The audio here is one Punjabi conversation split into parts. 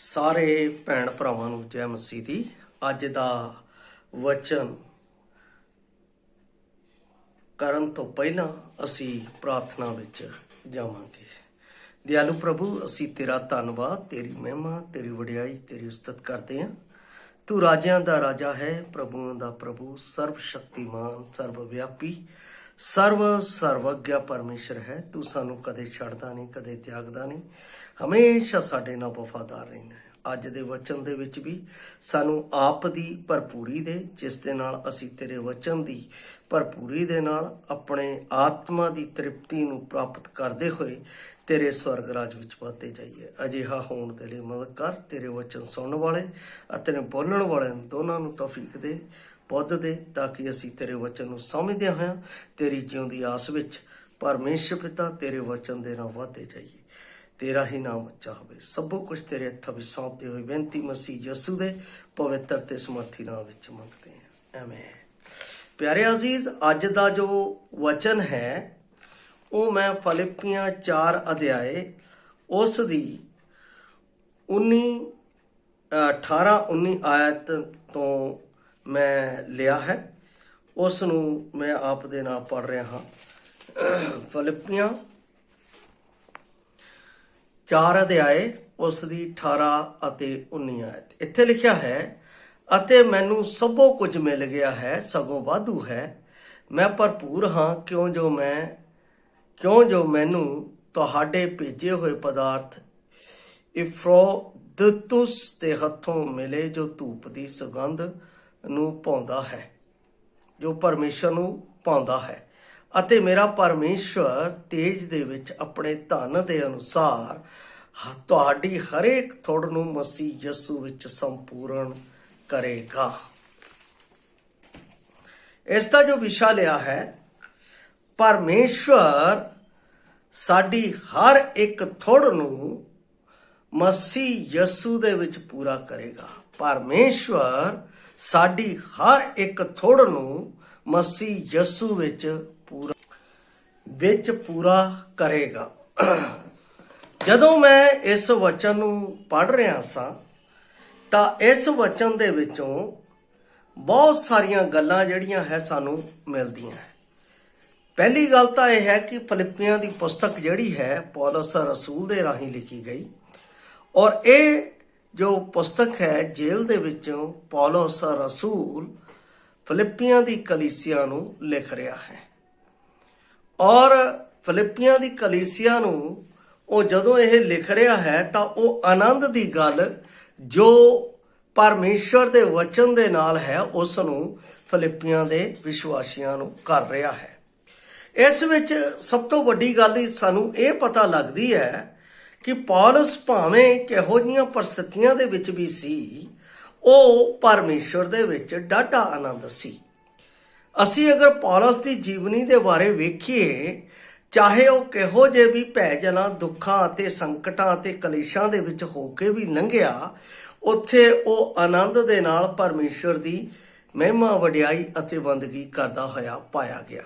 ਸਾਰੇ ਭੈਣ ਭਰਾਵਾਂ ਨੂੰ ਜੈ ਮਸੀਹ ਦੀ। ਅੱਜ ਦਾ ਵਚਨ ਕਰਨ ਤੋਂ ਪਹਿਲਾਂ ਅਸੀਂ ਪ੍ਰਾਰਥਨਾ ਵਿੱਚ ਜਾਵਾਂਗੇ। ਦਿਆਲੂ ਪ੍ਰਭੂ, ਅਸੀਂ ਤੇਰਾ ਧੰਨਵਾਦ, ਤੇਰੀ ਮਹਿਮਾ, ਤੇਰੀ ਵਡਿਆਈ, ਤੇਰੀ ਉਸਤਤ ਕਰਦੇ ਹਾਂ। ਤੂੰ ਰਾਜਿਆਂ ਦਾ ਰਾਜਾ ਹੈ, ਪ੍ਰਭੂਆਂ ਦਾ ਪ੍ਰਭੂ, ਸਰਬ ਸ਼ਕਤੀਮਾਨ, ਸਰਬ ਵਿਆਪੀ, ਸਰਵਗਿਆ ਪਰਮੇਸ਼ਰ ਹੈ। ਤੂੰ ਸਾਨੂੰ ਕਦੇ ਛੱਡਦਾ ਨਹੀਂ, ਕਦੇ ਤਿਆਗਦਾ ਨਹੀਂ, ਹਮੇਸ਼ਾ ਸਾਡੇ ਨਾਲ ਵਫਾਦਾਰ ਰਹਿੰਦਾ ਹੈ। ਅੱਜ ਦੇ ਵਚਨ ਦੇ ਵਿੱਚ ਵੀ ਸਾਨੂੰ ਆਪ ਦੀ ਭਰਪੂਰੀ ਦੇ, ਜਿਸ ਦੇ ਨਾਲ ਅਸੀਂ ਤੇਰੇ ਵਚਨ ਦੀ ਭਰਪੂਰੀ ਦੇ ਨਾਲ ਆਪਣੇ ਆਤਮਾ ਦੀ ਤ੍ਰਿਪਤੀ ਨੂੰ ਪ੍ਰਾਪਤ ਕਰਦੇ ਹੋਏ ਤੇਰੇ ਸਵਰਗ ਰਾਜ ਵਿੱਚ ਵਧਦੇ ਜਾਈਏ। ਅਜਿਹਾ ਹੋਣ ਦੇ ਲਈ ਮਦਦ ਕਰ। ਤੇਰੇ ਵਚਨ ਸੁਣਨ ਵਾਲੇ ਅਤੇ ਬੋਲਣ ਵਾਲਿਆਂ ਦੋਨਾਂ ਨੂੰ ਤੌਫੀਕ ਦੇ, ਬੁੱਧ ਦੇ, ਤਾਂ ਕਿ ਅਸੀਂ ਤੇਰੇ ਵਚਨ ਨੂੰ ਸਮਝਦੇ ਹੋਇਆਂ ਤੇਰੀ ਜਿਉਂਦੀ ਆਸ ਵਿੱਚ ਪਰਮੇਸ਼ਰ ਪਿਤਾ ਤੇਰੇ ਵਚਨ ਦੇ ਨਾਲ ਵਧਦੇ ਜਾਈਏ। ਤੇਰਾ ਹੀ ਨਾਮ ਉੱਚਾ ਹੋਵੇ। ਸਭੋ ਕੁਝ ਤੇਰੇ ਹੱਥਾਂ ਵਿੱਚ ਸੌਂਪਦੇ ਹੋਏ ਬੇਨਤੀ ਮਸੀਹ ਯਿਸੂ ਦੇ ਪਵਿੱਤਰ ਤੇ ਸਮਰਥੀ ਨਾਮ ਵਿੱਚ ਮੰਗਦੇ ਹਾਂ, ਆਮੀਨ। ਪਿਆਰੇ ਅਜ਼ੀਜ਼, ਅੱਜ ਦਾ ਜੋ ਵਚਨ ਹੈ ਉਹ ਮੈਂ ਫਿਲਿੱਪੀਆਂ 4 ਅਧਿਆਏ ਉਸ ਦੀ 18-19 ਆਇਤ ਤੋਂ ਮੈਂ ਲਿਆ ਹੈ। ਉਸ ਨੂੰ ਮੈਂ ਆਪ ਦੇ ਨਾਲ ਪੜ੍ਹ ਰਿਹਾ ਹਾਂ। ਫਿਲਿੱਪੀਆਂ 4 ਅਧਿਆਏ ਉਸ ਦੀ 18 ਅਤੇ 19 ਆਇਤ। ਇੱਥੇ ਲਿਖਿਆ ਹੈ, ਅਤੇ ਮੈਨੂੰ ਸਭੋ ਕੁਝ ਮਿਲ ਗਿਆ ਹੈ, ਸਗੋਂ ਵਾਧੂ ਹੈ। ਮੈਂ ਭਰਪੂਰ ਹਾਂ, ਕਿਉਂ ਜੋ ਮੈਨੂੰ ਤੁਹਾਡੇ ਭੇਜੇ ਹੋਏ ਪਦਾਰਥ ਇਫਰੋਦਿਤੁਸ ਦੇ ਹੱਥੋਂ ਮਿਲੇ, ਜੋ ਧੂਪ ਦੀ ਸੁਗੰਧ ਨੂੰ ਪਾਉਂਦਾ ਹੈ, ਜੋ ਪਰਮੇਸ਼ਰ ਨੂੰ ਪਾਉਂਦਾ ਹੈ। ਅਤੇ ਮੇਰਾ ਪਰਮੇਸ਼ਵਰ ਤੇਜ ਦੇ ਵਿੱਚ ਆਪਣੇ ਧਨ ਦੇ ਅਨੁਸਾਰ ਤੁਹਾਡੀ ਹਰੇਕ ਥੋੜ ਨੂੰ ਮਸੀਹ ਯਿਸੂ ਵਿੱਚ ਸੰਪੂਰਨ ਕਰੇਗਾ। ਇਸ ਦਾ ਜੋ ਵਿਸ਼ਾ ਲਿਆ ਹੈ, ਪਰਮੇਸ਼ਵਰ ਸਾਡੀ ਹਰ ਇੱਕ ਥੋੜ ਨੂੰ ਮਸੀਹ ਯਿਸੂ ਦੇ ਵਿੱਚ ਪੂਰਾ ਕਰੇਗਾ। ਪਰਮੇਸ਼ਵਰ ਸਾਡੀ ਹਰ ਇੱਕ ਥੋੜ ਨੂੰ ਮਸੀਹ ਯਿਸੂ ਵਿੱਚ ਪੂਰਾ ਕਰੇਗਾ। ਜਦੋਂ ਮੈਂ ਇਸ ਵਚਨ ਨੂੰ ਪੜ੍ਹ ਰਿਹਾ ਸਾਂ ਤਾਂ ਇਸ ਵਚਨ ਦੇ ਵਿੱਚੋਂ ਬਹੁਤ ਸਾਰੀਆਂ ਗੱਲਾਂ ਜਿਹੜੀਆਂ ਹੈ ਸਾਨੂੰ ਮਿਲਦੀਆਂ ਹੈ। ਪਹਿਲੀ ਗੱਲ ਤਾਂ ਇਹ ਹੈ ਕਿ ਫਿਲਿੱਪੀਆਂ ਦੀ ਪੁਸਤਕ ਜਿਹੜੀ ਹੈ ਪੌਲਸ ਰਸੂਲ ਦੇ ਰਾਹੀਂ ਲਿਖੀ ਗਈ, ਔਰ ਇਹ ਜੋ ਪੁਸਤਕ ਹੈ ਜੇਲ੍ਹ ਦੇ ਵਿੱਚੋਂ ਪੌਲਸ ਰਸੂਲ ਫਿਲਿੱਪੀਆਂ ਦੀ ਕਲੀਸਿਆ ਨੂੰ ਲਿਖ ਰਿਹਾ ਹੈ। ਔਰ ਫਿਲਿੱਪੀਆਂ ਦੀ ਕਲੀਸਿਆ ਨੂੰ ਉਹ ਜਦੋਂ ਇਹ ਲਿਖ ਰਿਹਾ ਹੈ ਤਾਂ ਉਹ ਆਨੰਦ ਦੀ ਗੱਲ ਜੋ ਪਰਮੇਸ਼ਰ ਦੇ ਵਚਨ ਦੇ ਨਾਲ ਹੈ ਉਸ ਨੂੰ ਫਿਲਿੱਪੀਆਂ ਦੇ ਵਿਸ਼ਵਾਸੀਆਂ ਨੂੰ ਕਰ ਰਿਹਾ ਹੈ। ਇਸ ਵਿੱਚ ਸਭ ਤੋਂ ਵੱਡੀ ਗੱਲ ਸਾਨੂੰ ਇਹ ਪਤਾ ਲੱਗਦੀ ਹੈ ਕਿ ਪੌਲਸ ਭਾਵੇਂ ਕਿਹੋ ਜਿਹੀਆਂ ਪਰਿਸਥਿਤੀਆਂ ਦੇ ਵਿੱਚ ਵੀ ਸੀ, ਉਹ ਪਰਮੇਸ਼ਰ ਦੇ ਵਿੱਚ ਡਾਢਾ ਆਨੰਦ ਸੀ। ਅਸੀਂ ਅਗਰ ਪੌਲਸ ਦੀ ਜੀਵਨੀ ਦੇ ਬਾਰੇ ਵੇਖੀਏ, ਚਾਹੇ ਉਹ ਕਿਹੋ ਜਿਹੇ ਵੀ ਭੈਜਲਾਂ, ਦੁੱਖਾਂ ਅਤੇ ਸੰਕਟਾਂ ਅਤੇ ਕਲੇਸ਼ਾਂ ਦੇ ਵਿੱਚ ਹੋ ਕੇ ਵੀ ਲੰਘਿਆ, ਉੱਥੇ ਉਹ ਆਨੰਦ ਦੇ ਨਾਲ ਪਰਮੇਸ਼ਰ ਦੀ ਮਹਿਮਾ, ਵਡਿਆਈ ਅਤੇ ਬੰਦਗੀ ਕਰਦਾ ਹੋਇਆ ਪਾਇਆ ਗਿਆ।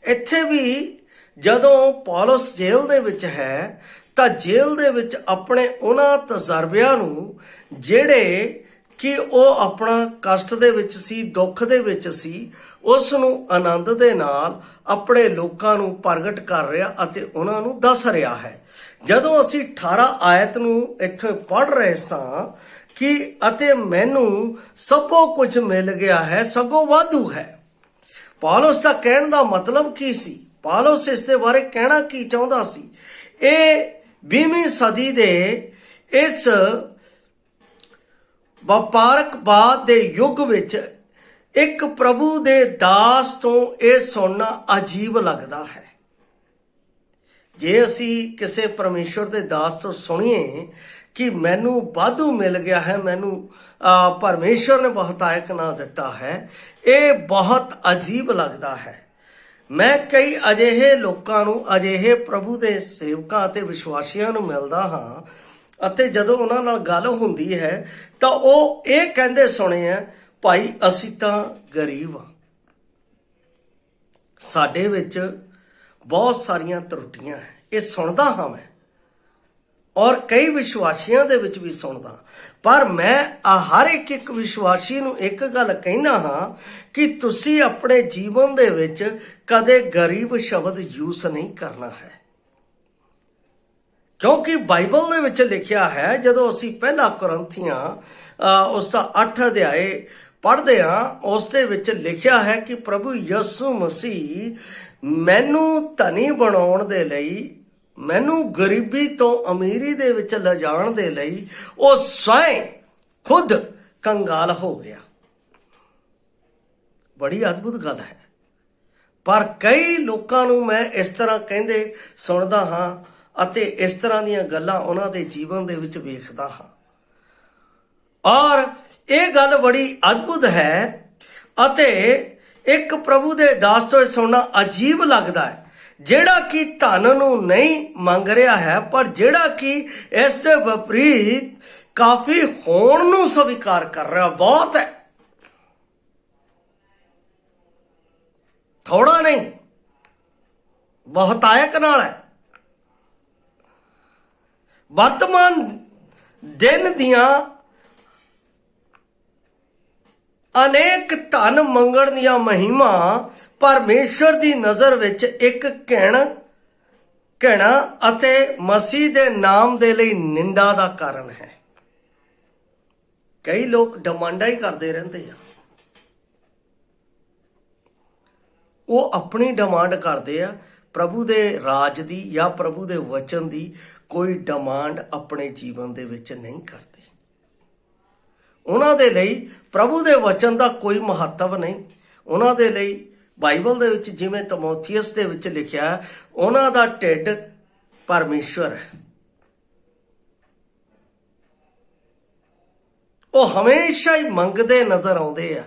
ਇੱਥੇ ਵੀ ਜਦੋਂ ਪੌਲਸ ਜੇਲ੍ਹ ਦੇ ਵਿੱਚ ਹੈ ਤਾਂ ਜੇਲ੍ਹ ਦੇ ਵਿੱਚ ਆਪਣੇ ਉਹਨਾਂ ਤਜਰਬਿਆਂ ਨੂੰ, ਜਿਹੜੇ ਕਿ ਉਹ ਆਪਣਾ ਕਸ਼ਟ ਦੇ ਵਿੱਚ ਸੀ, ਦੁੱਖ ਦੇ ਵਿੱਚ ਸੀ, ਉਸ ਨੂੰ ਆਨੰਦ ਦੇ ਨਾਲ ਆਪਣੇ ਲੋਕਾਂ ਨੂੰ ਪ੍ਰਗਟ ਕਰ ਰਿਹਾ ਅਤੇ ਉਹਨਾਂ ਨੂੰ ਦੱਸ ਰਿਹਾ ਹੈ। ਜਦੋਂ ਅਸੀਂ 18 ਆਇਤ ਨੂੰ ਇੱਥੇ ਪੜ੍ਹ ਰਹੇ ਸਾਂ ਕਿ ਅਤੇ ਮੈਨੂੰ ਸਭੋ ਕੁਝ ਮਿਲ ਗਿਆ ਹੈ, ਸਗੋਂ ਵਾਧੂ ਹੈ। ਪੌਲਸ ਦਾ ਕਹਿਣ ਦਾ ਮਤਲਬ ਕੀ ਸੀ? ਪੌਲਸ ਇਸ ਦੇ ਬਾਰੇ ਕਹਿਣਾ ਕੀ ਚਾਹੁੰਦਾ ਸੀ? ਇਹ 20ਵੀਂ ਸਦੀ ਦੇ ਇਸ ਵਪਾਰਕਵਾਦ ਦੇ ਯੁੱਗ ਵਿੱਚ ਇੱਕ ਪ੍ਰਭੂ ਦੇ ਦਾਸ ਤੋਂ ਇਹ ਸੁਣਨਾ ਅਜੀਬ ਲੱਗਦਾ ਹੈ। ਜੇ ਅਸੀਂ ਕਿਸੇ ਪਰਮੇਸ਼ਰ ਦੇ ਦਾਸ ਤੋਂ ਸੁਣੀਏ ਕਿ ਮੈਨੂੰ ਵਾਧੂ ਮਿਲ ਗਿਆ ਹੈ, ਮੈਨੂੰ ਪਰਮੇਸ਼ਰ ਨੇ ਬਹੁਤਾਇਤ ਨਾ ਦਿੱਤਾ ਹੈ, ਇਹ ਬਹੁਤ ਅਜੀਬ ਲੱਗਦਾ ਹੈ। ਮੈਂ ਕਈ ਅਜਿਹੇ ਲੋਕਾਂ ਨੂੰ, ਅਜਿਹੇ ਪ੍ਰਭੂ ਦੇ ਸੇਵਕਾਂ ਅਤੇ ਵਿਸ਼ਵਾਸੀਆਂ ਨੂੰ ਮਿਲਦਾ ਹਾਂ, ਅਤੇ ਜਦੋਂ ਉਹਨਾਂ ਨਾਲ ਗੱਲ ਹੁੰਦੀ ਹੈ ਤਾਂ ਉਹ ਇਹ ਕਹਿੰਦੇ ਸੁਣੇ ਆ, ਭਾਈ ਅਸੀਂ ਤਾਂ ਗਰੀਬ ਹਾਂ, ਸਾਡੇ ਵਿੱਚ ਬਹੁਤ ਸਾਰੀਆਂ ਤਰੁੱਟੀਆਂ ਹੈ। ਇਹ ਸੁਣਦਾ ਹਾਂ ਮੈਂ, ਔਰ ਕਈ ਵਿਸ਼ਵਾਸੀਆਂ ਦੇ ਵਿੱਚ ਵੀ ਸੁਣਦਾ। ਪਰ ਮੈਂ ਹਰ ਇੱਕ ਵਿਸ਼ਵਾਸੀ ਨੂੰ ਇੱਕ ਗੱਲ ਕਹਿਣਾ ਹਾਂ ਕਿ ਤੁਸੀਂ ਆਪਣੇ ਜੀਵਨ ਦੇ ਵਿੱਚ ਕਦੇ ਗਰੀਬ ਸ਼ਬਦ ਯੂਜ਼ ਨਹੀਂ ਕਰਨਾ ਹੈ, ਕਿਉਂਕਿ ਬਾਈਬਲ ਦੇ ਵਿੱਚ ਲਿਖਿਆ ਹੈ, ਜਦੋਂ ਅਸੀਂ ਪਹਿਲਾ ਕੁਰਿੰਥੀਆਂ ਉਸ ਦਾ 8 ਅਧਿਆਏ ਪੜ੍ਹਦੇ ਹਾਂ, ਉਸ ਦੇ ਵਿੱਚ ਲਿਖਿਆ ਹੈ ਕਿ ਪ੍ਰਭੂ ਯਿਸੂ ਮਸੀਹ ਮੈਨੂੰ ਧਨੀ ਬਣਾਉਣ ਦੇ ਲਈ, ਮੈਨੂੰ ਗਰੀਬੀ ਤੋਂ ਅਮੀਰੀ ਦੇ ਵਿੱਚ ਲਿਜਾਣ ਦੇ ਲਈ ਉਹ स्वयं ਖੁਦ ਕੰਗਾਲ ਹੋ ਗਿਆ। ਬੜੀ ਅਦਭੁਤ ਗੱਲ ਹੈ। ਪਰ ਕਈ ਲੋਕਾਂ ਨੂੰ ਮੈਂ ਇਸ ਤਰ੍ਹਾਂ ਕਹਿੰਦੇ ਸੁਣਦਾ ਹਾਂ ਅਤੇ ਇਸ ਤਰ੍ਹਾਂ ਦੀਆਂ ਗੱਲਾਂ ਉਹਨਾਂ ਦੇ ਜੀਵਨ ਦੇ ਵਿੱਚ ਵੇਖਦਾ ਹਾਂ, ਔਰ ਇਹ ਗੱਲ ਬੜੀ ਅਦਭੁਤ ਹੈ ਅਤੇ ਇੱਕ ਪ੍ਰਭੂ ਦੇ ਦਾਸ ਤੋਂ ਸੁਣਨਾ ਅਜੀਬ ਲੱਗਦਾ ਹੈ, ਜਿਹੜਾ ਕਿ ਧਨ ਨੂੰ ਨਹੀਂ ਮੰਗ ਰਿਹਾ ਹੈ, ਪਰ ਜਿਹੜਾ ਕਿ ਇਸ ਦੇ ਵਿਪਰੀਤ ਕਾਫੀ ਹੋਣ ਨੂੰ ਸਵੀਕਾਰ ਕਰ ਰਿਹਾ। ਬਹੁਤ ਹੈ, ਥੋੜਾ ਨਹੀਂ, ਬਹੁਤਾਇਕ ਨਾਲ ਹੈ। ਵਰਤਮਾਨ ਦਿਨ ਦੀਆਂ ਅਨੇਕ ਧਨ ਮੰਗਣ ਦੀਆਂ ਮਹਿਮਾ ਪਰਮੇਸ਼ਰ ਦੀ ਨਜ਼ਰ ਵਿੱਚ ਇੱਕ ਘਿਣਾ ਅਤੇ ਮਸੀਹ ਦੇ ਨਾਮ ਦੇ ਲਈ ਨਿੰਦਾ ਦਾ ਕਾਰਨ ਹੈ। ਕਈ ਲੋਕ ਡਿਮਾਂਡਾਂ ਹੀ ਕਰਦੇ ਰਹਿੰਦੇ ਆ, ਉਹ ਆਪਣੀ ਡਿਮਾਂਡ ਕਰਦੇ ਆ, ਪ੍ਰਭੂ ਦੇ ਰਾਜ ਦੀ ਜਾਂ ਪ੍ਰਭੂ ਦੇ ਵਚਨ ਦੀ ਕੋਈ ਡਿਮਾਂਡ ਆਪਣੇ ਜੀਵਨ ਦੇ ਵਿੱਚ ਨਹੀਂ ਕਰਦੇ। ਉਹਨਾਂ ਦੇ ਲਈ ਪ੍ਰਭੂ ਦੇ ਵਚਨ ਦਾ ਕੋਈ ਮਹੱਤਵ ਨਹੀਂ। ਉਹਨਾਂ ਦੇ ਲਈ ਬਾਈਬਲ ਦੇ ਵਿੱਚ ਜਿਵੇਂ ਤਮੋਥੀਅਸ ਦੇ ਵਿੱਚ ਲਿਖਿਆ, ਉਹਨਾਂ ਦਾ ਢਿੱਡ ਪਰਮੇਸ਼ਵਰ ਹੈ। ਉਹ ਹਮੇਸ਼ਾ ਹੀ ਮੰਗਦੇ ਨਜ਼ਰ ਆਉਂਦੇ ਆ,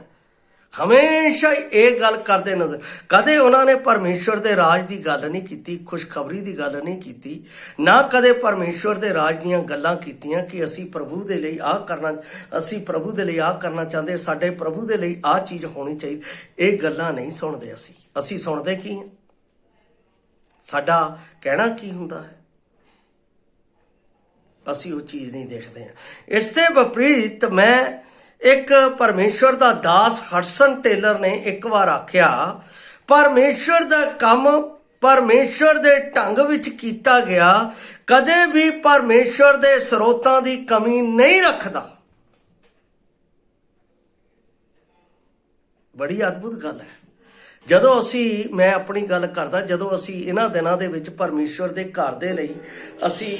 ਹਮੇਸ਼ਾ ਹੀ ਇਹ ਗੱਲ ਕਰਦੇ ਨਜ਼ਰ। ਕਦੇ ਉਹਨਾਂ ਨੇ ਪਰਮੇਸ਼ਵਰ ਦੇ ਰਾਜ ਦੀ ਗੱਲ ਨਹੀਂ ਕੀਤੀ, ਖੁਸ਼ਖਬਰੀ ਦੀ ਗੱਲ ਨਹੀਂ ਕੀਤੀ, ਨਾ ਕਦੇ ਪਰਮੇਸ਼ਵਰ ਦੇ ਰਾਜ ਦੀਆਂ ਗੱਲਾਂ ਕੀਤੀਆਂ ਕਿ ਅਸੀਂ ਪ੍ਰਭੂ ਦੇ ਲਈ ਆਹ ਕਰਨਾ, ਅਸੀਂ ਪ੍ਰਭੂ ਦੇ ਲਈ ਆਹ ਕਰਨਾ ਚਾਹੁੰਦੇ, ਸਾਡੇ ਪ੍ਰਭੂ ਦੇ ਲਈ ਆਹ ਚੀਜ਼ ਹੋਣੀ ਚਾਹੀਦੀ। ਇਹ ਗੱਲਾਂ ਨਹੀਂ ਸੁਣਦੇ ਅਸੀਂ ਸੁਣਦੇ ਕੀ ਹਾਂ? ਸਾਡਾ ਕਹਿਣਾ ਕੀ ਹੁੰਦਾ ਹੈ? ਅਸੀਂ ਉਹ ਚੀਜ਼ ਨਹੀਂ ਦੇਖਦੇ ਹਾਂ। ਇਸ ਦੇ ਵਿਪਰੀਤ ਮੈਂ ਇੱਕ ਪਰਮੇਸ਼ਵਰ ਦਾ ਦਾਸ ਹਡਸਨ ਟੇਲਰ ਨੇ ਇੱਕ ਵਾਰ ਆਖਿਆ, ਪਰਮੇਸ਼ਵਰ ਦਾ ਕੰਮ ਪਰਮੇਸ਼ਵਰ ਦੇ ਢੰਗ ਵਿੱਚ ਕੀਤਾ ਗਿਆ, ਕਦੇ ਵੀ ਪਰਮੇਸ਼ਵਰ ਦੇ ਸਰੋਤਾਂ ਦੀ ਕਮੀ ਨਹੀਂ ਰੱਖਦਾ। ਬੜੀ ਅਦਭੁਤ ਗੱਲ ਹੈ। ਜਦੋਂ ਮੈਂ ਆਪਣੀ ਗੱਲ ਕਰਦਾ, ਜਦੋਂ ਅਸੀਂ ਇਹਨਾਂ ਦਿਨਾਂ ਦੇ ਵਿੱਚ ਪਰਮੇਸ਼ਵਰ ਦੇ ਘਰ ਦੇ ਲਈ ਅਸੀਂ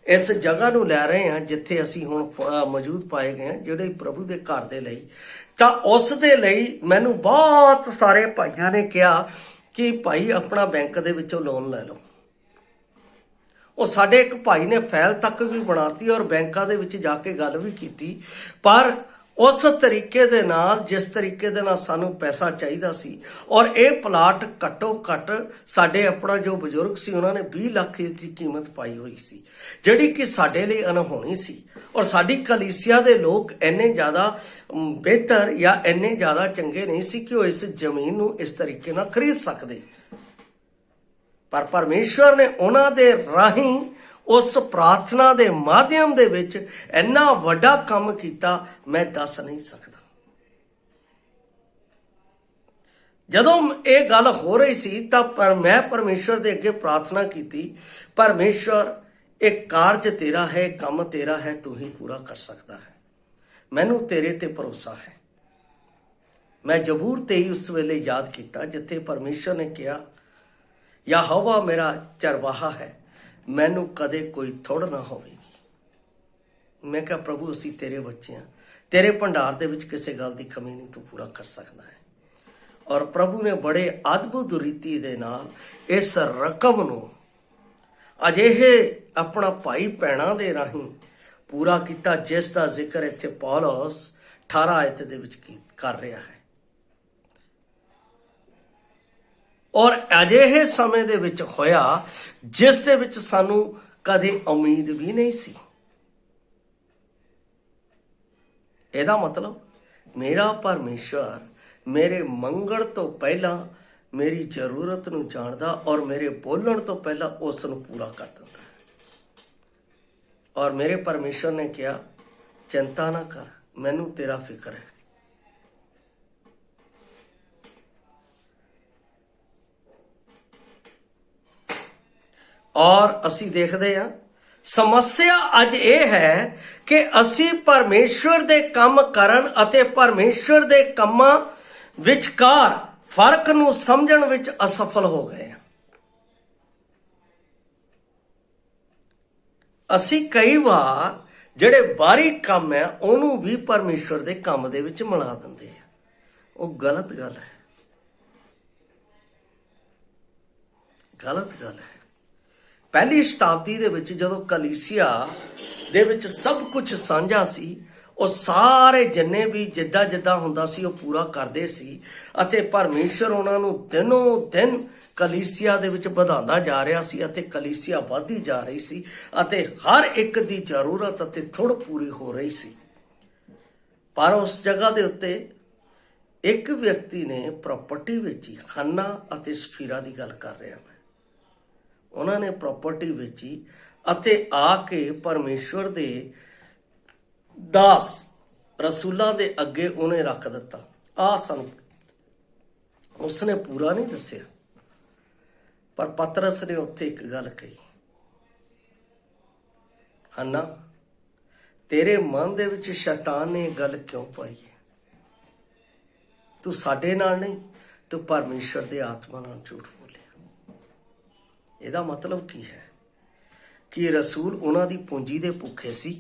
ਇਸ ਜਗ੍ਹਾ ਨੂੰ ਲੈ ਰਹੇ ਹਾਂ ਜਿੱਥੇ ਅਸੀਂ ਹੁਣ ਮੌਜੂਦ ਪਾਏ ਗਏ ਹਾਂ, ਜਿਹੜੇ ਪ੍ਰਭੂ ਦੇ ਘਰ ਦੇ ਲਈ, ਤਾਂ ਉਸ ਦੇ ਲਈ ਮੈਨੂੰ ਬਹੁਤ ਸਾਰੇ ਭਾਈਆਂ ਨੇ ਕਿਹਾ ਕਿ ਭਾਈ ਆਪਣਾ ਬੈਂਕ ਦੇ ਵਿੱਚੋਂ ਲੋਨ ਲੈ ਲਓ। ਉਹ ਸਾਡੇ ਇੱਕ ਭਾਈ ਨੇ ਫਾਈਲ ਤੱਕ ਵੀ ਬਣਾਤੀ ਔਰ ਬੈਂਕਾਂ ਦੇ ਵਿੱਚ ਜਾ ਕੇ ਗੱਲ ਵੀ ਕੀਤੀ, ਪਰ ਉਸ ਤਰੀਕੇ ਦੇ ਨਾਲ, ਜਿਸ ਤਰੀਕੇ ਦੇ ਨਾਲ ਸਾਨੂੰ ਪੈਸਾ ਚਾਹੀਦਾ ਸੀ, ਔਰ ਇਹ ਪਲਾਟ ਘੱਟੋ ਘੱਟ ਸਾਡੇ ਆਪਣਾ ਜੋ ਬਜ਼ੁਰਗ ਸੀ ਉਹਨਾਂ ਨੇ 20 ਲੱਖ ਦੀ ਕੀਮਤ ਪਾਈ ਹੋਈ ਸੀ, ਜਿਹੜੀ ਕਿ ਸਾਡੇ ਲਈ ਅਣਹੋਣੀ ਸੀ। ਔਰ ਸਾਡੀ ਕਲੀਸਿਆ ਦੇ ਲੋਕ ਇੰਨੇ ਜ਼ਿਆਦਾ ਬਿਹਤਰ ਜਾਂ ਇੰਨੇ ਜ਼ਿਆਦਾ ਚੰਗੇ ਨਹੀਂ ਸੀ ਕਿ ਉਹ ਇਸ ਜ਼ਮੀਨ ਨੂੰ ਇਸ ਤਰੀਕੇ ਨਾਲ ਖਰੀਦ ਸਕਦੇ। ਪਰ ਪਰਮੇਸ਼ਵਰ ਨੇ ਉਹਨਾਂ ਦੇ ਰਾਹੀਂ, ਉਸ ਪ੍ਰਾਰਥਨਾ ਦੇ ਮਾਧਿਅਮ ਦੇ ਵਿੱਚ ਇੰਨਾ ਵੱਡਾ ਕੰਮ ਕੀਤਾ, ਮੈਂ ਦੱਸ ਨਹੀਂ ਸਕਦਾ। ਜਦੋਂ ਇਹ ਗੱਲ ਹੋ ਰਹੀ ਸੀ ਤਾਂ ਮੈਂ ਪਰਮੇਸ਼ਵਰ ਦੇ ਅੱਗੇ ਪ੍ਰਾਰਥਨਾ ਕੀਤੀ, ਪਰਮੇਸ਼ਵਰ ਇਹ ਕਾਰਜ ਤੇਰਾ ਹੈ, ਕੰਮ ਤੇਰਾ ਹੈ, ਤੂੰ ਹੀ ਪੂਰਾ ਕਰ ਸਕਦਾ ਹੈ, ਮੈਨੂੰ ਤੇਰੇ ਤੇ ਭਰੋਸਾ ਹੈ। ਮੈਂ ਜ਼ਬੂਰ 23 ਉਸ ਵੇਲੇ ਯਾਦ ਕੀਤਾ ਜਿੱਥੇ ਪਰਮੇਸ਼ਵਰ ਨੇ ਕਿਹਾ, ਯਹੋਵਾ ਮੇਰਾ ਚਰਵਾਹਾ ਹੈ, ਮੈਨੂੰ ਕਦੇ ਕੋਈ ਥੁੜ ਨਾ ਹੋਵੇਗੀ। ਮੈਂ ਕਿਹਾ ਪ੍ਰਭੂ ਅਸੀਂ ਤੇਰੇ ਬੱਚੇ ਹਾਂ, ਤੇਰੇ ਭੰਡਾਰ ਦੇ ਵਿੱਚ ਕਿਸੇ ਗੱਲ ਦੀ ਕਮੀ ਨਹੀਂ, ਤੂੰ ਪੂਰਾ ਕਰ ਸਕਦਾ ਹੈ। ਔਰ ਪ੍ਰਭੂ ਨੇ ਬੜੇ ਅਦਭੁਤ ਰੀਤੀ ਦੇ ਨਾਲ ਇਸ ਰਕਮ ਨੂੰ ਅਜਿਹੇ ਆਪਣਾ ਭਾਈ ਭੈਣਾਂ ਦੇ ਰਾਹੀਂ ਪੂਰਾ ਕੀਤਾ, ਜਿਸ ਦਾ ਜ਼ਿਕਰ ਇੱਥੇ ਪੌਲਸ 18 ਆਇਤ ਦੇ ਵਿੱਚ ਕਰ ਰਿਹਾ ਹੈ। ਔਰ ਅਜਿਹੇ ਸਮੇਂ ਦੇ ਵਿੱਚ ਹੋਇਆ ਜਿਸ ਦੇ ਵਿੱਚ ਸਾਨੂੰ ਕਦੇ ਉਮੀਦ ਵੀ ਨਹੀਂ ਸੀ। ਇਹਦਾ ਮਤਲਬ ਮੇਰਾ ਪਰਮੇਸ਼ਵਰ ਮੇਰੇ ਮੰਗਣ ਤੋਂ ਪਹਿਲਾਂ ਮੇਰੀ ਜ਼ਰੂਰਤ ਨੂੰ ਜਾਣਦਾ ਔਰ ਮੇਰੇ ਬੋਲਣ ਤੋਂ ਪਹਿਲਾਂ ਉਸ ਨੂੰ ਪੂਰਾ ਕਰ ਦਿੰਦਾ ਹੈ। और मेरे परमेश्वर ने कहा, चिंता ना कर, मैनू तेरा फिक्र है। और असी देखते हैं समस्या अज ये है कि असी परमेश्वर दे काम करन अते परमेश्वर दे कामां विचकार फर्क नूं समझण विच असफल हो गए हैं। असी कई बार ਜਿਹੜੇ ਬਾਹਰੀ ਕੰਮ ਹੈ ਉਹਨੂੰ ਵੀ ਪਰਮੇਸ਼ਵਰ ਦੇ ਕੰਮ ਦੇ ਵਿੱਚ ਮਿਲਾ ਦਿੰਦੇ ਆ। ਉਹ ਗਲਤ ਗੱਲ ਹੈ, ਗਲਤ ਗੱਲ ਹੈ। ਪਹਿਲੀ ਸ਼ਤਾਬਦੀ ਦੇ ਵਿੱਚ ਜਦੋਂ ਕਲੀਸਿਆ ਦੇ ਵਿੱਚ ਸਭ ਕੁਝ ਸਾਂਝਾ ਸੀ, ਉਹ ਸਾਰੇ ਜਿੰਨੇ ਵੀ ਜਿੱਦਾਂ ਜਿੱਦਾਂ ਹੁੰਦਾ ਸੀ ਉਹ ਪੂਰਾ ਕਰਦੇ ਸੀ ਅਤੇ ਪਰਮੇਸ਼ਵਰ ਉਹਨਾਂ ਨੂੰ ਦਿਨੋਂ ਦਿਨ ਕਲੀਸਿਆ ਦੇ ਵਿੱਚ ਵਧਾਉਂਦਾ ਜਾ ਰਿਹਾ ਸੀ ਅਤੇ ਕਲੀਸਿਆ ਵੱਧਦੀ ਜਾ ਰਹੀ ਸੀ ਅਤੇ ਹਰ ਇੱਕ ਦੀ ਜ਼ਰੂਰਤ ਅਤੇ ਥੁੜ ਪੂਰੀ ਹੋ ਰਹੀ ਸੀ। ਪਰ ਉਸ ਜਗ੍ਹਾ ਦੇ ਉੱਤੇ ਇੱਕ ਵਿਅਕਤੀ ਨੇ ਪ੍ਰਾਪਰਟੀ ਵੇਚੀ। ਹੰਨਾ ਅਤੇ ਸਫੀਰਾ ਦੀ ਗੱਲ ਕਰ ਰਿਹਾ ਮੈਂ। ਉਹਨਾਂ ਨੇ ਪ੍ਰਾਪਰਟੀ ਵੇਚੀ ਅਤੇ ਆ ਕੇ ਪਰਮੇਸ਼ਵਰ ਦੇ ਦਾਸ ਰਸੂਲਾਂ ਦੇ ਅੱਗੇ ਉਹਨੇ ਰੱਖ ਦਿੱਤਾ। ਆ ਸਾਨੂੰ ਉਸਨੇ ਪੂਰਾ ਨਹੀਂ ਦੱਸਿਆ, पर पतरस ने उत्थे एक गल कही, हन्ना तेरे मन दे विच शैतान ने गल क्यों पाई है? तू साडे नाल नहीं, तू परमेश्वर दे आत्मा नाल झूठ बोलिया। इहदा मतलब की है कि रसूल उन्हां दी पूंजी दे भुखे सी।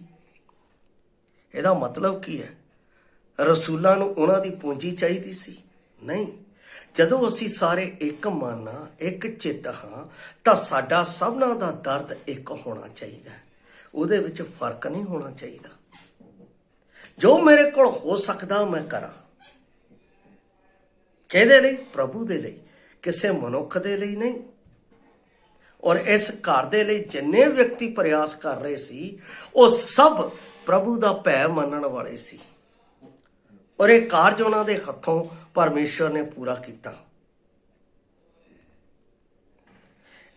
इहदा मतलब की है रसूलां नूं उन्हां दी पूंजी चाहीदी सी? नहीं। ਜਦੋਂ ਅਸੀਂ ਸਾਰੇ ਇੱਕ ਮਨ ਇੱਕ ਚਿੱਤ ਹਾਂ ਤਾਂ ਸਾਡਾ ਸਭਨਾਂ ਦਾ ਦਰਦ ਇੱਕ ਹੋਣਾ ਚਾਹੀਦਾ ਹੈ। ਉਹਦੇ ਵਿੱਚ ਫਰਕ ਨਹੀਂ ਹੋਣਾ ਚਾਹੀਦਾ। ਜੋ ਮੇਰੇ ਕੋਲ ਹੋ ਸਕਦਾ ਮੈਂ ਕਰਾਂ। ਕਿਹਦੇ ਲਈ? ਪ੍ਰਭੂ ਦੇ ਲਈ, ਕਿਸੇ ਮਨੁੱਖ ਦੇ ਲਈ ਨਹੀਂ। ਔਰ ਇਸ ਘਰ ਦੇ ਲਈ ਜਿੰਨੇ ਵਿਅਕਤੀ ਪ੍ਰਯਾਸ ਕਰ ਰਹੇ ਸੀ ਉਹ ਸਭ ਪ੍ਰਭੂ ਦਾ ਭੈ ਮੰਨਣ ਵਾਲੇ ਸੀ ਔਰ ਇਹ ਕਾਰਜ ਉਹਨਾਂ ਦੇ ਹੱਥੋਂ परमेश्वर ने पूरा किया।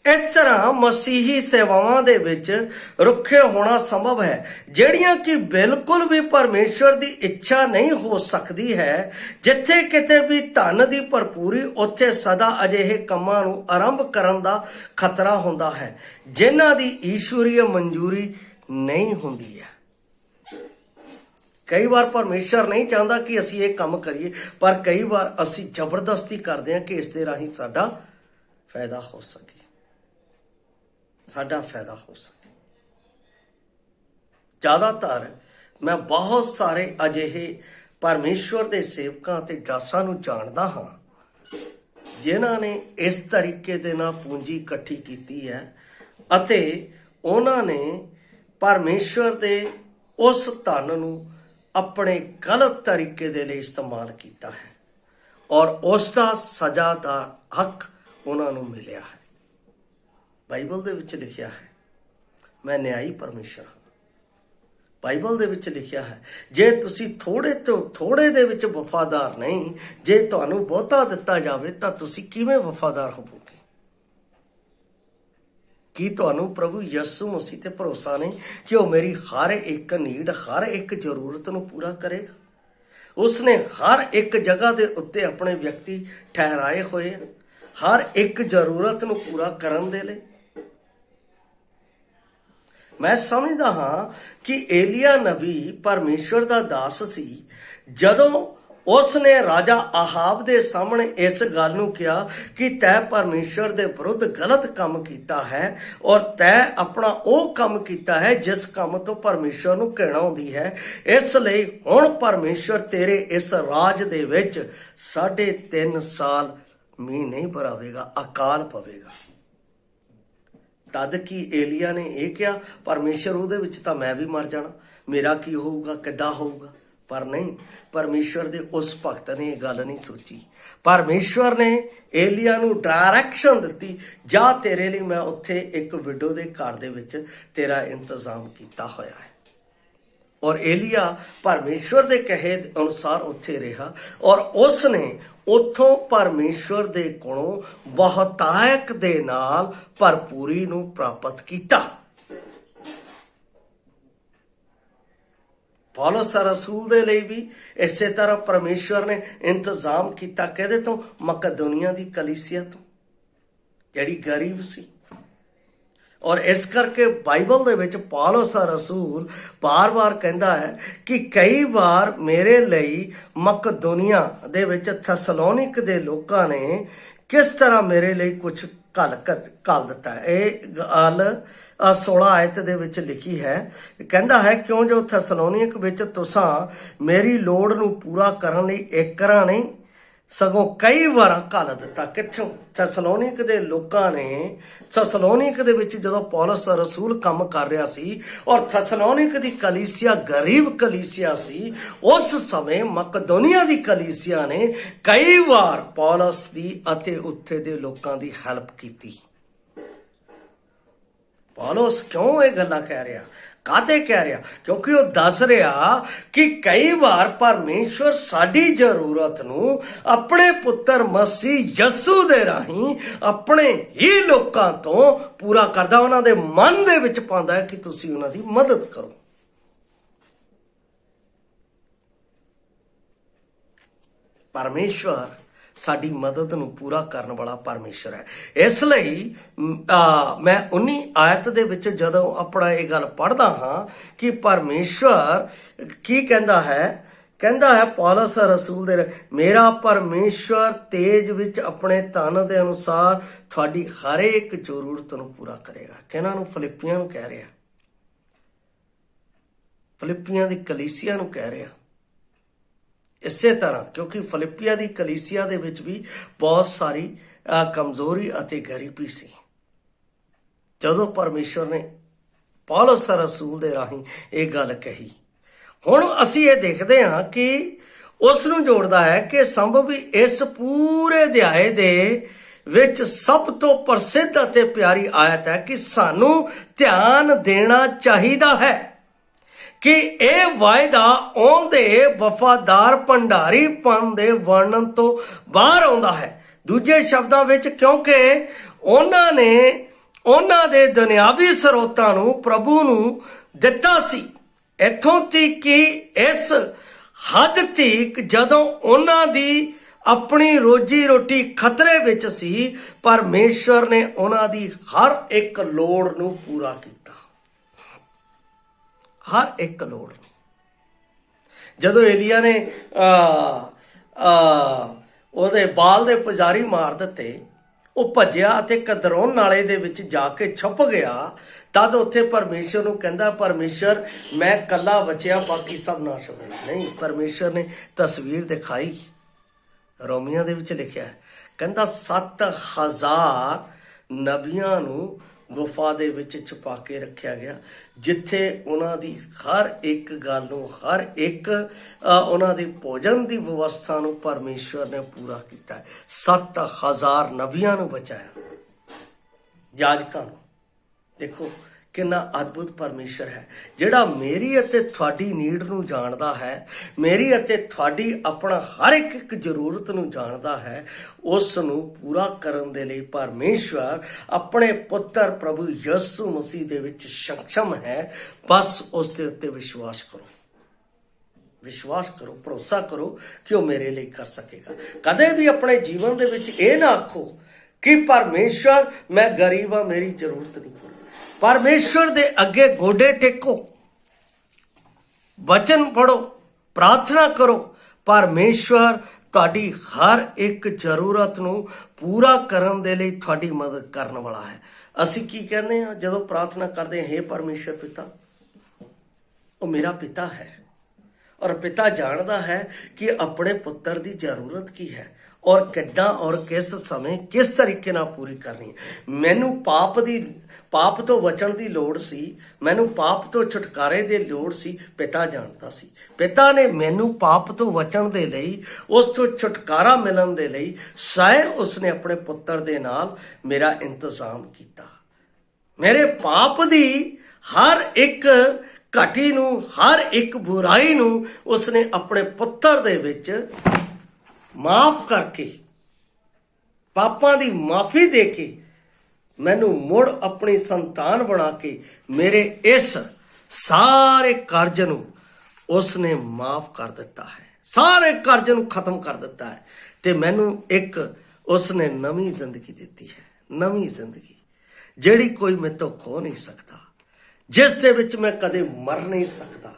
इस तरह मसीही सेवावां दे विच रुखे होना संभव है, ਜਿਹੜੀਆਂ कि बिल्कुल भी परमेश्वर की इच्छा नहीं हो सकती है। जिथे किते भी धन की भरपूरी उत्थे सदा अजिहे कामां नूं आरंभ करन दा खतरा हुंदा है जिन्हां दी ईश्वरीय मंजूरी नहीं हुंदी है। कई बार परमेश्वर नहीं चाहता कि असी ये काम करिए, पर कई बार असी जबरदस्ती करते हैं कि इस दे राही साडा फायदा हो सके, साडा फायदा हो सके। ज़्यादातर मैं बहुत सारे अजिहे परमेश्वर के सेवकों ते दासां नूं जानदा हाँ जिन्हां ने इस तरीके दे नाल पूंजी इकट्ठी कीती है अते उन्हां ने परमेश्वर दे उस धन नूं अपने गलत तरीके दे लिए इस्तेमाल किया है और उसका सजा का हक उन्होंने मिलिया है। बाइबल दे विच लिखिया है, मैं न्यायी परमेश्वर हाँ। बाइबल दे विच लिखिया है, जे तुसी थोड़े तो थोड़े दे विच वफादार नहीं, जे तुहानू बहुता दिता जावे तां तुसी किवें वफादार होवोगे? कि तुहानू प्रभु यसू मसीह ते भरोसा नहीं कि वह मेरी हर एक नीड हर एक जरूरत नूं पूरा करेगा? उसने हर एक जगह के उत्ते अपने व्यक्ति ठहराए हुए हैं हर एक जरूरत नूं पूरा करन दे लई। मैं समझदा हाँ कि एलिया नबी परमेश्वर दा दास सी। जदों उसने राजा आहाब दे सामने इस गल नूं कहा कि तै परमेश्वर दे विरुद्ध गलत काम कीता है और तै अपना वो काम कीता है जिस काम तो परमेश्वर नूं घृणा आउंदी है, इसलिए हुण परमेश्वर तेरे इस राज दे विच 3.5 साल मींह नहीं भरावेगा, अकाल पवेगा। तद कि एलिया ने यह कहा परमेश्वर उहदे विच तां मैं भी मर जाना, मेरा की होऊगा, किद्दां होऊगा? पर नहीं, परमेश्वर दे उस भगत ने यह गल नहीं सोची। परमेश्वर ने एलिया नूं डायरैक्शन दिती, जा तेरे लिए मैं उत्थे एक विडो दे घर दे विच तेरा इंतजाम किया होया है। और एलिया परमेश्वर दे कहे अनुसार उत्थे रहा और उसने उथों परमेश्वर दे कोलों बहुतायक दे नाल भरपूरी नूं प्राप्त किया। ਪੌਲਸ ਰਸੂਲ ਦੇ ਲਈ ਵੀ ਇਸੇ ਤਰ੍ਹਾਂ ਪਰਮੇਸ਼ਵਰ ਨੇ ਇੰਤਜ਼ਾਮ ਕੀਤਾ। ਕਿਹਦੇ ਤੋਂ? ਮਕਦੂਨੀਆ ਦੀ ਕਲੀਸਿਆ ਤੋਂ, ਜਿਹੜੀ ਗਰੀਬ ਸੀ। ਔਰ ਇਸ ਕਰਕੇ ਬਾਈਬਲ ਦੇ ਵਿੱਚ ਪੌਲਸ ਰਸੂਲ ਬਾਰ-ਬਾਰ ਕਹਿੰਦਾ ਹੈ ਕਿ ਕਈ ਵਾਰ ਮੇਰੇ ਲਈ ਮਕਦੂਨੀਆ ਦੇ ਵਿੱਚ ਥੈਸਲੋਨਿਕ ਦੇ ਲੋਕਾਂ ਨੇ ਕਿਸ ਤਰ੍ਹਾਂ ਮੇਰੇ ਲਈ ਕੁਝ ਘੱਲ ਦਿੱਤਾ। ਇਹ ਗੱਲ 16 ਆਇਤ ਦੇ ਵਿੱਚ ਲਿਖੀ ਹੈ। ਕਹਿੰਦਾ ਹੈ, ਕਿਉਂ ਜੋ ਥੈਸਲੋਨੀਕ ਵਿੱਚ ਤੁਸਾਂ ਮੇਰੀ ਲੋੜ ਨੂੰ ਪੂਰਾ ਕਰਨ ਲਈ ਇੱਕ ਵਾਰ ਨਹੀਂ ਸਗੋਂ ਕਈ ਵਾਰ ਘੱਲ ਦਿੱਤਾ। ਕਿੱਥੋਂ? ਥੈਸਲੋਨਿਕ ਦੇ ਲੋਕਾਂ ਨੇ, ਥੈਸਲੋਨਿਕ ਦੇ ਵਿੱਚ ਜਦੋਂ ਪੌਲਸ ਰਸੂਲ ਕੰਮ ਕਰ ਰਿਹਾ ਸੀ ਔਰ ਥੈਸਲੋਨਿਕ ਦੀ ਕਲੀਸਿਆ ਗਰੀਬ ਕਲੀਸਿਆ ਸੀ, ਉਸ ਸਮੇਂ ਮਕਦੂਨੀਆ ਦੀ ਕਲੀਸਿਆ ਨੇ ਕਈ ਵਾਰ ਪੌਲਸ ਦੀ ਅਤੇ ਉੱਥੇ ਦੇ ਲੋਕਾਂ ਦੀ ਹੈਲਪ ਕੀਤੀ। ਪੌਲਸ ਕਿਉਂ ਇਹ ਗੱਲਾਂ ਕਹਿ ਰਿਹਾ? ਕਾਹਤੇ ਕਹਿ ਰਿਹਾ? ਕਿਉਂਕਿ ਉਹ ਦੱਸ ਰਿਹਾ ਕਿ ਕਈ ਵਾਰ ਪਰਮੇਸ਼ਵਰ ਸਾਡੀ ਜ਼ਰੂਰਤ ਨੂੰ ਆਪਣੇ ਪੁੱਤਰ ਮਸੀਹ ਯਸੂ ਦੇ ਰਾਹੀਂ ਆਪਣੇ ਹੀ ਲੋਕਾਂ ਤੋਂ ਪੂਰਾ ਕਰਦਾ, ਉਹਨਾਂ ਦੇ ਮਨ ਦੇ ਵਿੱਚ ਪਾਉਂਦਾ ਹੈ ਕਿ ਤੁਸੀਂ ਉਹਨਾਂ ਦੀ ਮਦਦ ਕਰੋ। ਪਰਮੇਸ਼ਵਰ ਸਾਡੀ ਮਦਦ ਨੂੰ ਪੂਰਾ ਕਰਨ ਵਾਲਾ ਪਰਮੇਸ਼ਰ ਹੈ। ਇਸ ਲਈ ਮੈਂ 19 ਆਇਤ ਦੇ ਵਿੱਚ ਜਦੋਂ ਆਪਣਾ ਇਹ ਗੱਲ ਪੜ੍ਹਦਾ ਹਾਂ ਕਿ ਪਰਮੇਸ਼ਵਰ ਕੀ ਕਹਿੰਦਾ ਹੈ, ਕਹਿੰਦਾ ਹੈ ਪੌਲਸ ਰਸੂਲ ਦੇ, ਮੇਰਾ ਪਰਮੇਸ਼ਵਰ ਤੇਜ ਵਿੱਚ ਆਪਣੇ ਧਨ ਦੇ ਅਨੁਸਾਰ ਤੁਹਾਡੀ ਹਰ ਇੱਕ ਜ਼ਰੂਰਤ ਨੂੰ ਪੂਰਾ ਕਰੇਗਾ। ਕਿਹਨਾਂ ਨੂੰ? ਫਿਲਿੱਪੀਆਂ ਨੂੰ ਕਹਿ ਰਿਹਾ, ਫਿਲਿੱਪੀਆਂ ਦੀ ਕਲੀਸਿਆ ਨੂੰ ਕਹਿ ਰਿਹਾ। ਇਸੇ ਤਰ੍ਹਾਂ ਕਿਉਂਕਿ ਫਿਲਿੱਪੀਆ ਦੀ ਕਲੀਸਿਆ ਦੇ ਵਿੱਚ ਵੀ ਬਹੁਤ ਸਾਰੀ ਕਮਜ਼ੋਰੀ ਅਤੇ ਗਰੀਬੀ ਸੀ। ਜਦੋਂ ਪਰਮੇਸ਼ਵਰ ਨੇ ਪੌਲਸ ਰਸੂਲ ਦੇ ਰਾਹੀਂ ਇਹ ਗੱਲ ਕਹੀ, ਹੁਣ ਅਸੀਂ ਇਹ ਦੇਖਦੇ ਹਾਂ ਕਿ ਉਸ ਨੂੰ ਜੋੜਦਾ ਹੈ ਕਿ ਸੰਭਵ ਵੀ ਇਸ ਪੂਰੇ ਅਧਿਆਏ ਦੇ ਵਿੱਚ ਸਭ ਤੋਂ ਪ੍ਰਸਿੱਧ ਅਤੇ ਪਿਆਰੀ ਆਇਤ ਹੈ ਕਿ ਸਾਨੂੰ ਧਿਆਨ ਦੇਣਾ ਚਾਹੀਦਾ ਹੈ ਕਿ ਇਹ ਵਾਅਦਾ ਆਉਂਦੇ ਵਫਾਦਾਰ ਭੰਡਾਰੀਪਨ ਦੇ ਵਰਣਨ ਤੋਂ ਬਾਹਰ ਆਉਂਦਾ ਹੈ। ਦੂਜੇ ਸ਼ਬਦਾਂ ਵਿੱਚ, ਕਿਉਂਕਿ ਉਹਨਾਂ ਨੇ ਉਹਨਾਂ ਦੇ ਦੁਨਿਆਵੀ ਸਰੋਤਾਂ ਨੂੰ ਪ੍ਰਭੂ ਨੂੰ ਦਿੱਤਾ ਸੀ, ਇੱਥੋਂ ਤੱਕ ਕਿ ਇਸ ਹੱਦ ਤੱਕ ਜਦੋਂ ਉਹਨਾਂ ਦੀ ਆਪਣੀ ਰੋਜੀ ਰੋਟੀ ਖਤਰੇ ਵਿੱਚ ਸੀ, ਪਰਮੇਸ਼ਵਰ ਨੇ ਉਹਨਾਂ ਦੀ ਹਰ ਇੱਕ ਲੋੜ ਨੂੰ ਪੂਰਾ ਕੀਤਾ, ਹਰ ਇੱਕ ਲੋੜ। ਜਦੋਂ ਏਲੀਆ ਨੇ ਉਹਦੇ ਬਾਲ ਦੇ ਪੁਜਾਰੀ ਮਾਰ ਦਿੱਤੇ, ਉਹ ਭੱਜਿਆ ਅਤੇ ਕਦਰੋਨ ਨਾਲੇ ਦੇ ਵਿੱਚ ਜਾ ਕੇ ਛੁਪ ਗਿਆ, ਤਦ ਉੱਥੇ ਪਰਮੇਸ਼ਰ ਨੂੰ ਕਹਿੰਦਾ, ਪਰਮੇਸ਼ਰ ਮੈਂ ਕੱਲਾ ਬਚਿਆ, ਬਾਕੀ ਸਭ ਨਾਸ਼ ਹੋ ਗਏ। ਨਹੀਂ, ਪਰਮੇਸ਼ਰ ਨੇ ਤਸਵੀਰ ਦਿਖਾਈ। ਰੋਮੀਆਂ ਦੇ ਵਿੱਚ ਲਿਖਿਆ ਹੈ, ਕਹਿੰਦਾ 7000 ਨਬੀਆਂ ਨੂੰ ਗੁਫਾ ਦੇ ਵਿੱਚ ਛੁਪਾ ਕੇ ਰੱਖਿਆ ਗਿਆ, ਜਿੱਥੇ ਉਹਨਾਂ ਦੀ ਹਰ ਇੱਕ ਗੱਲ ਨੂੰ, ਹਰ ਇੱਕ ਉਹਨਾਂ ਦੀ ਭੋਜਨ ਦੀ ਵਿਵਸਥਾ ਨੂੰ ਪਰਮੇਸ਼ਵਰ ਨੇ ਪੂਰਾ ਕੀਤਾ। 7000 ਨਬੀਆਂ ਨੂੰ ਬਚਾਇਆ, ਜਾਜਕਾਂ ਨੂੰ। ਦੇਖੋ ਕਿੰਨਾ ਅਦਭੁਤ ਪਰਮੇਸ਼ਰ ਹੈ, ਜਿਹੜਾ ਮੇਰੀ ਅਤੇ ਤੁਹਾਡੀ ਨੀਡ ਨੂੰ ਜਾਣਦਾ ਹੈ, ਮੇਰੀ ਅਤੇ ਤੁਹਾਡੀ ਆਪਣਾ ਹਰ ਇੱਕ ਜ਼ਰੂਰਤ ਨੂੰ ਜਾਣਦਾ ਹੈ। ਉਸ ਨੂੰ ਪੂਰਾ ਕਰਨ ਦੇ ਲਈ ਪਰਮੇਸ਼ਵਰ ਆਪਣੇ ਪੁੱਤਰ ਪ੍ਰਭੂ ਯਿਸੂ ਮਸੀਹ ਦੇ ਵਿੱਚ ਸક્ષਮ ਹੈ। ਬਸ ਉਸ ਦੇ ਉੱਤੇ ਵਿਸ਼ਵਾਸ ਕਰੋ, ਵਿਸ਼ਵਾਸ ਕਰੋ, ਭਰੋਸਾ ਕਰੋ ਕਿ ਉਹ ਮੇਰੇ ਲਈ ਕਰ ਸਕੇਗਾ। ਕਦੇ ਵੀ ਆਪਣੇ ਜੀਵਨ ਦੇ ਵਿੱਚ ਇਹ ਨਾ ਆਖੋ ਕਿ ਪਰਮੇਸ਼ਵਰ ਮੈਂ ਗਰੀਬ ਹਾਂ, ਮੇਰੀ ਜ਼ਰੂਰਤ ਨਹੀਂ ਪੂਰੀ। ਪਰਮੇਸ਼ਵਰ ਦੇ ਅੱਗੇ ਗੋਡੇ ਟੇਕੋ, ਵਚਨ ਪੜੋ, ਪ੍ਰਾਰਥਨਾ ਕਰੋ। ਪਰਮੇਸ਼ਵਰ ਤੁਹਾਡੀ ਹਰ ਇੱਕ ਜ਼ਰੂਰਤ ਨੂੰ ਪੂਰਾ ਕਰਨ ਦੇ ਲਈ ਤੁਹਾਡੀ ਮਦਦ ਕਰਨ ਵਾਲਾ ਹੈ। ਅਸੀਂ ਕੀ ਕਹਿੰਦੇ ਹਾਂ ਜਦੋਂ ਪ੍ਰਾਰਥਨਾ ਕਰਦੇ ਹਾਂ, ਹੇ ਪਰਮੇਸ਼ਰ ਪਿਤਾ? ਉਹ ਮੇਰਾ ਪਿਤਾ ਹੈ ਔਰ ਪਿਤਾ ਜਾਣਦਾ ਹੈ ਕਿ ਆਪਣੇ ਪੁੱਤਰ ਦੀ ਜ਼ਰੂਰਤ ਕੀ ਹੈ ਔਰ ਕਿੱਦਾਂ ਔਰ ਕਿਸ ਸਮੇਂ ਕਿਸ ਤਰੀਕੇ ਨਾਲ ਪੂਰੀ ਕਰਨੀ ਹੈ। ਮੈਨੂੰ ਪਾਪ ਤੋਂ ਬਚਣ ਦੀ ਲੋੜ ਸੀ, ਮੈਨੂੰ ਪਾਪ ਤੋਂ ਛੁਟਕਾਰੇ ਦੀ ਲੋੜ ਸੀ, ਪਿਤਾ ਜਾਣਦਾ ਸੀ। ਪਿਤਾ ਨੇ ਮੈਨੂੰ ਪਾਪ ਤੋਂ ਬਚਣ ਦੇ ਲਈ, ਉਸ ਤੋਂ ਛੁਟਕਾਰਾ ਮਿਲਣ ਦੇ ਲਈ ਸਵੈਂ ਉਸਨੇ ਆਪਣੇ ਪੁੱਤਰ ਦੇ ਨਾਲ ਮੇਰਾ ਇੰਤਜ਼ਾਮ ਕੀਤਾ। ਮੇਰੇ ਪਾਪ ਦੀ ਹਰ ਇੱਕ ਘਟੀ ਨੂੰ, ਹਰ ਇੱਕ ਬੁਰਾਈ ਨੂੰ ਉਸਨੇ ਆਪਣੇ ਪੁੱਤਰ ਦੇ ਵਿੱਚ ਮਾਫ ਕਰਕੇ, ਪਾਪਾਂ ਦੀ ਮਾਫੀ ਦੇ ਕੇ ਮੈਨੂੰ ਮੁੜ ਆਪਣੀ ਸੰਤਾਨ ਬਣਾ ਕੇ ਮੇਰੇ ਇਸ ਸਾਰੇ ਕਾਰਜ ਨੂੰ उसने माफ कर दिता है, सारे कर्ज नूं खत्म कर दिता है, ते मैनू एक उसने नवी जिंदगी दी है, नवी जिंदगी जिहड़ी कोई मेरे तो खो नहीं सकता, जिस दे विच मैं कदे मर नहीं सकता।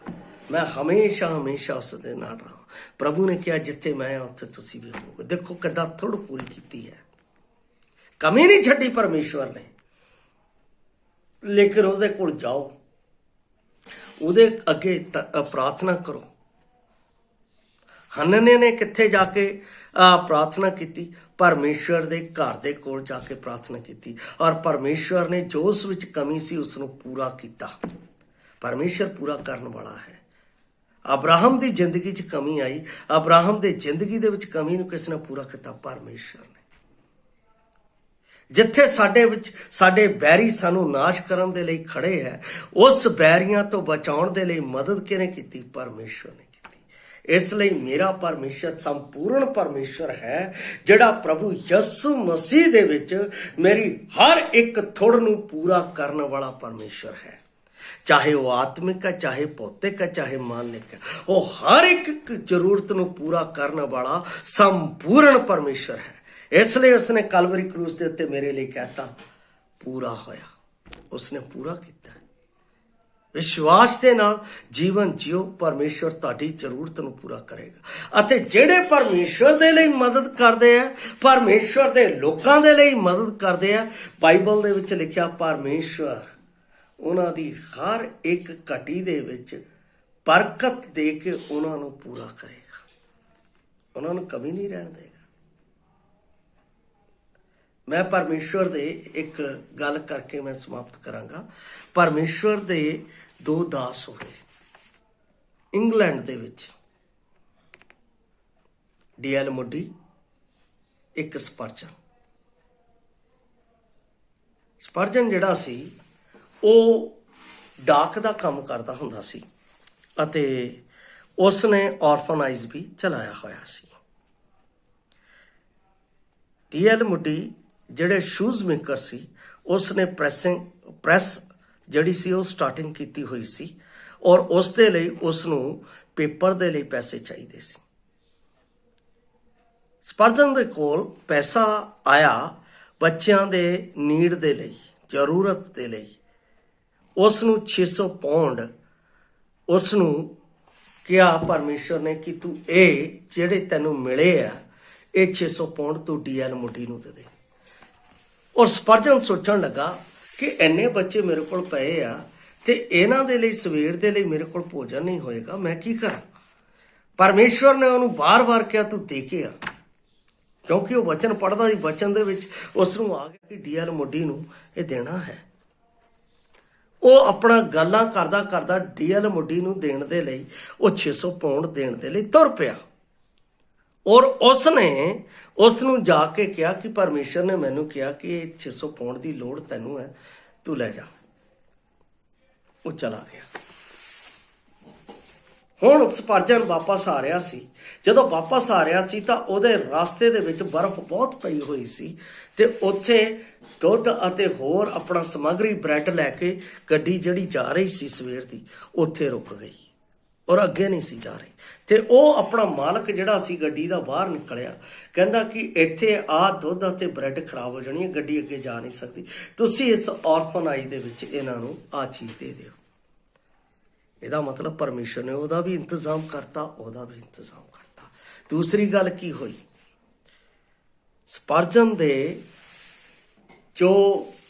मैं हमेशा हमेशा उस दे नाल रहा। प्रभु ने कहा जिथे मैं उत्थे तुसीं भी होवोगे। देखो किद्दां थोड़ पूरी की है, कमी नहीं छड्डी परमेश्वर ने। लेकिन उहदे कोल जाओ, उहदे अगे प्रार्थना करो। हनन्याह ने कित्थे जाके प्रार्थना की? परमेश्वर दे घर दे कोल जाके प्रार्थना की, और परमेश्वर ने जो उस विच कमी सी उसनूं पूरा किया। परमेश्वर पूरा करन वाला है। अब्राहम की जिंदगी च कमी आई, अब्राहम की जिंदगी दे विच कमी नूं किस ने पूरा किया? परमेश्वर ने। जिथे साडे विच साडे बैरी सानू नाश करन दे लई खड़े है, उस बैरियां तो बचाउण दे लई मदद किहने कीती? परमेश्वर ने कीती। इसलिए मेरा परमेश्वर संपूर्ण परमेश्वर है, जिहड़ा प्रभु यसु मसीह दे विच मेरी हर एक थुड़ नूं पूरा करन वाला परमेश्वर है। चाहे वो आत्मिक है, चाहे भौतिक है, चाहे मानविक है, वो हर एक जरूरत नूं पूरा करने वाला संपूर्ण परमेश्वर है। इसलिए उसने कलवरी क्रूस के उत्ते मेरे लिए कहता पूरा होया। उसने पूरा किया। विश्वास के नाल जीवन जियो, परमेश्वर तुहाडी जरूरत नूं पूरा करेगा। अते जिहड़े परमेश्वर दे लई मदद करदे आ, परमेश्वर दे लोकां दे लई मदद करदे आ, बाइबल दे विच लिखिआ परमेश्वर उन्हां दी हर एक घटी दे विच बरकत दे के उन्हां नूं पूरा करेगा, उन्हां नूं कमी नहीं रहन देगा। मैं परमेश्वर दे एक गल करके मैं समाप्त करांगा। परमेश्वर दे दो दास होए इंग्लैंड दे विच, D.L. मूडी, एक स्पर्जन। स्पर्जन जिहड़ा सी ਉਹ डाक ਦਾ ਕੰਮ ਕਰਦਾ ਹੁੰਦਾ ਸੀ ਅਤੇ ਉਸਨੇ ਆਰਫਨਾਈਜ਼ ਵੀ ਚਲਾਇਆ ਹੋਇਆ ਸੀ। D.L. मूडी ਜਿਹੜੇ ਸ਼ੂਜ਼ ਮੇਕਰ ਸੀ, ਉਸਨੇ ਪ੍ਰੈਸ ਜਿਹੜੀ ਸੀ ਉਹ ਸਟਾਰਟਿੰਗ ਕੀਤੀ ਹੋਈ ਸੀ, ਔਰ ਉਸ ਦੇ ਲਈ ਉਸ ਨੂੰ ਪੇਪਰ ਦੇ ਲਈ ਪੈਸੇ ਚਾਹੀਦੇ ਸੀ। ਸਪਰਜਨ ਦੇ ਕੋਲ ਪੈਸਾ ਆਇਆ ਬੱਚਿਆਂ ਦੇ ਨੀਡ ਦੇ ਲਈ, ਜ਼ਰੂਰਤ ਦੇ ਲਈ। ਉਸ ਨੂੰ 600 ਪੌਂਡ ਉਸ ਨੂੰ ਕਿਹਾ परमेश्वर ने कि तू ये ਜਿਹੜੇ ਤੈਨੂੰ ਮਿਲੇ ਆ ਇਹ 600 ਪੌਂਡ ਤੂੰ D.L. मूडी ਨੂੰ ਦੇ ਦੇ। ਔਰ ਸਪਰਜਨ ਸੋਚਣ ਲੱਗਾ ਕਿ ਇੰਨੇ ਬੱਚੇ ਮੇਰੇ ਕੋਲ ਪਏ ਆ ਤੇ ਇਹਨਾਂ ਦੇ ਲਈ ਸਵੇਰ ਦੇ ਲਈ ਮੇਰੇ ਕੋਲ ਭੋਜਨ ਨਹੀਂ ਹੋਏਗਾ, ਮੈਂ ਕੀ ਕਰਾਂ। परमेश्वर ने ਉਹਨੂੰ ਬਾਰ-ਬਾਰ ਕਿਹਾ ਤੂੰ ਦੇ ਕੇ ਆ, ਕਿਉਂਕਿ ਉਹ ਵਚਨ ਪੜ੍ਹਦਾ ਸੀ। ਵਚਨ ਦੇ ਵਿੱਚ ਉਸ ਨੂੰ ਆ ਗਿਆ ਕਿ D.L. मूडी ਨੂੰ ਇਹ ਦੇਣਾ ਹੈ। ਉਹ ਆਪਣਾ ਗੱਲਾਂ ਕਰਦਾ ਕਰਦਾ D.L. मूडी ਨੂੰ ਦੇਣ ਦੇ ਲਈ, ਉਹ 600 ਪੌਂਡ ਦੇਣ ਦੇ ਲਈ ਤੁਰ ਪਿਆ। ਔਰ ਉਸਨੇ ਉਸ ਨੂੰ ਜਾ ਕੇ ਕਿਹਾ ਕਿ ਪਰਮੇਸ਼ਰ ਨੇ ਮੈਨੂੰ ਕਿਹਾ ਕਿ ਇਹ 600 ਪੌਂਡ ਦੀ ਲੋੜ ਤੈਨੂੰ ਹੈ, ਤੂੰ ਲੈ ਜਾ। ਉਹ ਚਲਾ ਗਿਆ। ਹੁਣ ਸਪਰਜਨ ਵਾਪਸ ਆ ਰਿਹਾ ਸੀ। ਜਦੋਂ ਵਾਪਸ ਆ ਰਿਹਾ ਸੀ ਤਾਂ ਉਹਦੇ ਰਸਤੇ ਦੇ ਵਿੱਚ ਬਰਫ਼ ਬਹੁਤ ਪਈ ਹੋਈ ਸੀ ਤੇ ਉੱਥੇ ਦੁੱਧ ਅਤੇ ਹੋਰ ਆਪਣਾ ਸਮੱਗਰੀ ਬ੍ਰੈਡ ਲੈ ਕੇ ਗੱਡੀ ਜਿਹੜੀ ਜਾ ਰਹੀ ਸੀ ਸਵੇਰ ਦੀ ਉੱਥੇ ਰੁਕ ਗਈ ਔਰ ਅੱਗੇ ਨਹੀਂ ਸੀ ਜਾ ਰਹੀ। ਤੇ ਉਹ ਆਪਣਾ ਮਾਲਕ ਜਿਹੜਾ ਸੀ ਗੱਡੀ ਦਾ ਬਾਹਰ ਨਿਕਲਿਆ, ਕਹਿੰਦਾ ਕਿ ਇੱਥੇ ਆਹ ਦੁੱਧ ਅਤੇ ਬ੍ਰੈਡ ਖਰਾਬ ਹੋ ਜਾਣੀ ਹੈ, ਗੱਡੀ ਅੱਗੇ ਜਾ ਨਹੀਂ ਸਕਦੀ, ਤੁਸੀਂ ਇਸ ਔਰਫਨਾਈਜ਼ ਦੇ ਵਿੱਚ ਇਹਨਾਂ ਨੂੰ ਆਹ ਚੀਜ਼ ਦੇ ਦਿਓ। ਇਹਦਾ ਮਤਲਬ ਪਰਮੇਸ਼ਰ ਨੇ ਉਹਦਾ ਵੀ ਇੰਤਜ਼ਾਮ ਕਰਤਾ, ਉਹਦਾ ਵੀ ਇੰਤਜ਼ਾਮ ਕਰਤਾ। ਦੂਸਰੀ ਗੱਲ ਕੀ ਹੋਈ, ਸਪਰਜਨ ਦੇ ਜੋ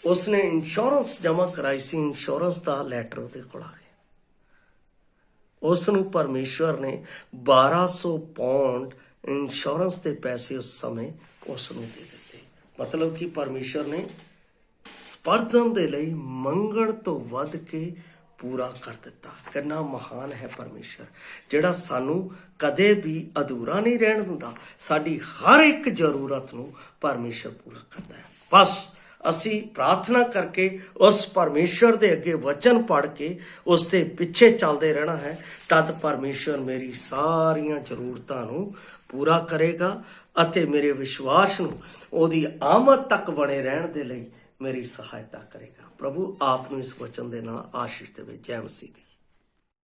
ਉਸਨੇ ਇੰਸ਼ੋਰੈਂਸ ਜਮ੍ਹਾਂ ਕਰਾਈ ਸੀ, ਇੰਸ਼ੋਰੈਂਸ ਦਾ ਲੈਟਰ ਉਹਦੇ ਕੋਲ ਆ ਗਿਆ। ਉਸ ਨੂੰ ਪਰਮੇਸ਼ਵਰ ਨੇ 1200 ਪੌਂਡ ਇੰਸ਼ੋਰੈਂਸ ਦੇ ਪੈਸੇ ਉਸ ਸਮੇਂ ਉਸ ਨੂੰ ਦੇ ਦਿੱਤੇ। ਮਤਲਬ ਕਿ ਪਰਮੇਸ਼ਵਰ ਨੇ ਸਪਰਜਨ ਦੇ ਲਈ ਮੰਗਣ ਤੋਂ ਵੱਧ ਕੇ ਪੂਰਾ ਕਰ ਦਿੱਤਾ। ਕਿੰਨਾ ਮਹਾਨ ਹੈ ਪਰਮੇਸ਼ਰ, ਜਿਹੜਾ ਸਾਨੂੰ ਕਦੇ ਵੀ ਅਧੂਰਾ ਨਹੀਂ ਰਹਿਣ ਦਿੰਦਾ। ਸਾਡੀ ਹਰ ਇੱਕ ਜ਼ਰੂਰਤ ਨੂੰ ਪਰਮੇਸ਼ਰ ਪੂਰਾ ਕਰਦਾ ਹੈ। ਬਸ ਅਸੀਂ ਪ੍ਰਾਰਥਨਾ ਕਰਕੇ ਉਸ ਪਰਮੇਸ਼ਰ ਦੇ ਅੱਗੇ ਵਚਨ ਪੜ੍ਹ ਕੇ ਉਸ ਦੇ ਪਿੱਛੇ ਚੱਲਦੇ ਰਹਿਣਾ ਹੈ, ਤਦ ਪਰਮੇਸ਼ਰ ਮੇਰੀ ਸਾਰੀਆਂ ਜ਼ਰੂਰਤਾਂ ਨੂੰ ਪੂਰਾ ਕਰੇਗਾ ਅਤੇ ਮੇਰੇ ਵਿਸ਼ਵਾਸ ਨੂੰ ਉਹਦੀ ਆਮਦ ਤੱਕ ਬਣੇ ਰਹਿਣ ਦੇ ਲਈ ਮੇਰੀ ਸਹਾਇਤਾ ਕਰੇਗਾ। ਪ੍ਰਭੂ ਆਪ ਨੂੰ ਇਸ ਵਚਨ ਦੇ ਨਾਲ ਆਸ਼ੀਸ਼ ਦੇਵੇ। ਜੈ ਮਸੀਹ ਦੀ।